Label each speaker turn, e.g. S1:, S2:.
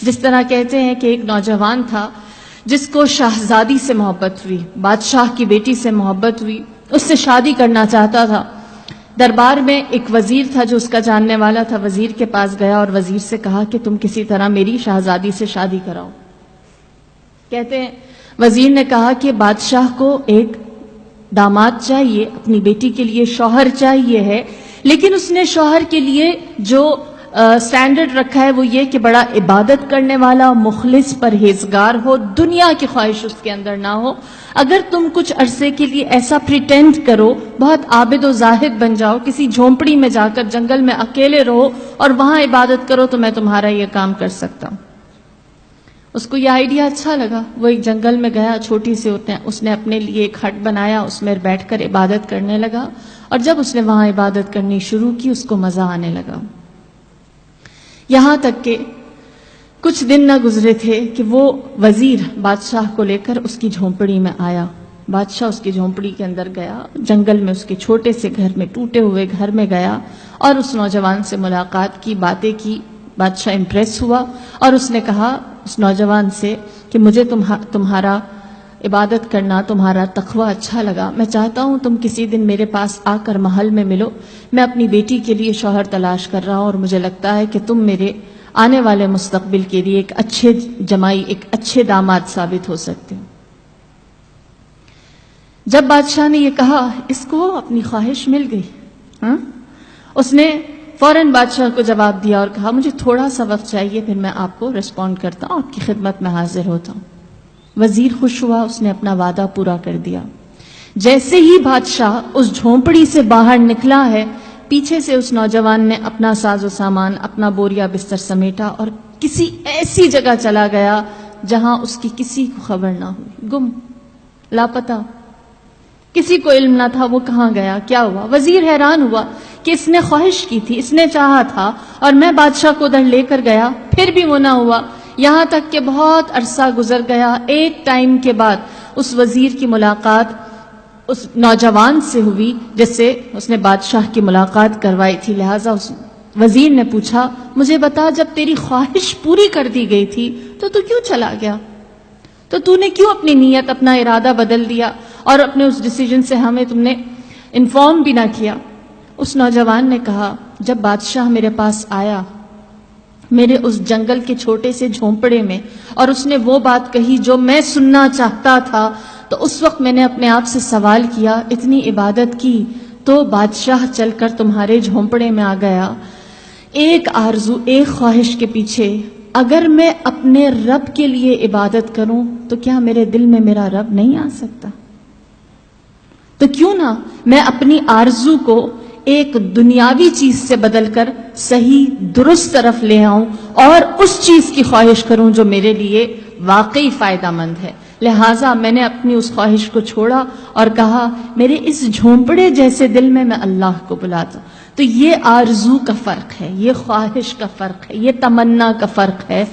S1: جس طرح کہتے ہیں کہ ایک نوجوان تھا جس کو شہزادی سے محبت ہوئی، بادشاہ کی بیٹی سے محبت ہوئی، اس سے شادی کرنا چاہتا تھا۔ دربار میں ایک وزیر تھا جو اس کا جاننے والا تھا، وزیر کے پاس گیا اور وزیر سے کہا کہ تم کسی طرح میری شہزادی سے شادی کراؤ۔ کہتے ہیں وزیر نے کہا کہ بادشاہ کو ایک داماد چاہیے، اپنی بیٹی کے لیے شوہر چاہیے ہے، لیکن اس نے شوہر کے لیے جو سٹینڈرڈ رکھا ہے وہ یہ کہ بڑا عبادت کرنے والا، مخلص، پرہیزگار ہو، دنیا کی خواہش اس کے اندر نہ ہو۔ اگر تم کچھ عرصے کے لیے ایسا پریٹینڈ کرو، بہت عابد و زاہد بن جاؤ، کسی جھونپڑی میں جا کر جنگل میں اکیلے رہو اور وہاں عبادت کرو تو میں تمہارا یہ کام کر سکتا ہوں۔ اس کو یہ آئیڈیا اچھا لگا، وہ ایک جنگل میں گیا، چھوٹی سی اس نے اپنے لیے ایک ہٹ بنایا، اس میں بیٹھ کر عبادت کرنے لگا، اور جب اس نے وہاں عبادت کرنی شروع کی اس کو مزہ آنے لگا۔ یہاں تک کہ کچھ دن نہ گزرے تھے کہ وہ وزیر بادشاہ کو لے کر اس کی جھونپڑی میں آیا۔ بادشاہ اس کی جھونپڑی کے اندر گیا، جنگل میں اس کے چھوٹے سے گھر میں، ٹوٹے ہوئے گھر میں گیا اور اس نوجوان سے ملاقات کی، باتیں کی۔ بادشاہ امپریس ہوا اور اس نے کہا اس نوجوان سے کہ مجھے تمہارا عبادت کرنا، تمہارا تقوی اچھا لگا، میں چاہتا ہوں تم کسی دن میرے پاس آ کر محل میں ملو، میں اپنی بیٹی کے لیے شوہر تلاش کر رہا ہوں اور مجھے لگتا ہے کہ تم میرے آنے والے مستقبل کے لیے ایک اچھے جمائی، ایک اچھے داماد ثابت ہو سکتے ہو۔ جب بادشاہ نے یہ کہا اس کو اپنی خواہش مل گئی۔ اس نے فوراً بادشاہ کو جواب دیا اور کہا مجھے تھوڑا سا وقت چاہیے، پھر میں آپ کو ریسپونڈ کرتا ہوں، آپ کی خدمت میں حاضر ہوتا ہوں۔ وزیر خوش ہوا، اس نے اپنا وعدہ پورا کر دیا۔ جیسے ہی بادشاہ اس جھونپڑی سے باہر نکلا ہے، پیچھے سے اس نوجوان نے اپنا ساز و سامان، اپنا بوریا بستر سمیٹا اور کسی ایسی جگہ چلا گیا جہاں اس کی کسی کو خبر نہ ہوئی، گم، لاپتہ، کسی کو علم نہ تھا وہ کہاں گیا، کیا ہوا۔ وزیر حیران ہوا کہ اس نے خواہش کی تھی، اس نے چاہا تھا اور میں بادشاہ کو ادھر لے کر گیا، پھر بھی وہ نہ ہوا۔ یہاں تک کہ بہت عرصہ گزر گیا، ایک ٹائم کے بعد اس وزیر کی ملاقات اس نوجوان سے ہوئی جس سے اس نے بادشاہ کی ملاقات کروائی تھی۔ لہٰذا اس وزیر نے پوچھا مجھے بتا جب تیری خواہش پوری کر دی گئی تھی تو کیوں چلا گیا، تو نے کیوں اپنی نیت، اپنا ارادہ بدل دیا اور اپنے اس ڈیسیجن سے ہمیں تم نے انفارم بھی نہ کیا۔ اس نوجوان نے کہا جب بادشاہ میرے پاس آیا میرے اس جنگل کے چھوٹے سے جھونپڑے میں اور اس نے وہ بات کہی جو میں سننا چاہتا تھا، تو اس وقت میں نے اپنے آپ سے سوال کیا، اتنی عبادت کی تو بادشاہ چل کر تمہارے جھونپڑے میں آ گیا، ایک آرزو، ایک خواہش کے پیچھے اگر میں اپنے رب کے لیے عبادت کروں تو کیا میرے دل میں میرا رب نہیں آ سکتا؟ تو کیوں نہ میں اپنی آرزو کو ایک دنیاوی چیز سے بدل کر صحیح درست طرف لے آؤں اور اس چیز کی خواہش کروں جو میرے لیے واقعی فائدہ مند ہے۔ لہٰذا میں نے اپنی اس خواہش کو چھوڑا اور کہا میرے اس جھونپڑے جیسے دل میں اللہ کو بلاتا ہوں۔ تو یہ آرزو کا فرق ہے، یہ خواہش کا فرق ہے، یہ تمنا کا فرق ہے۔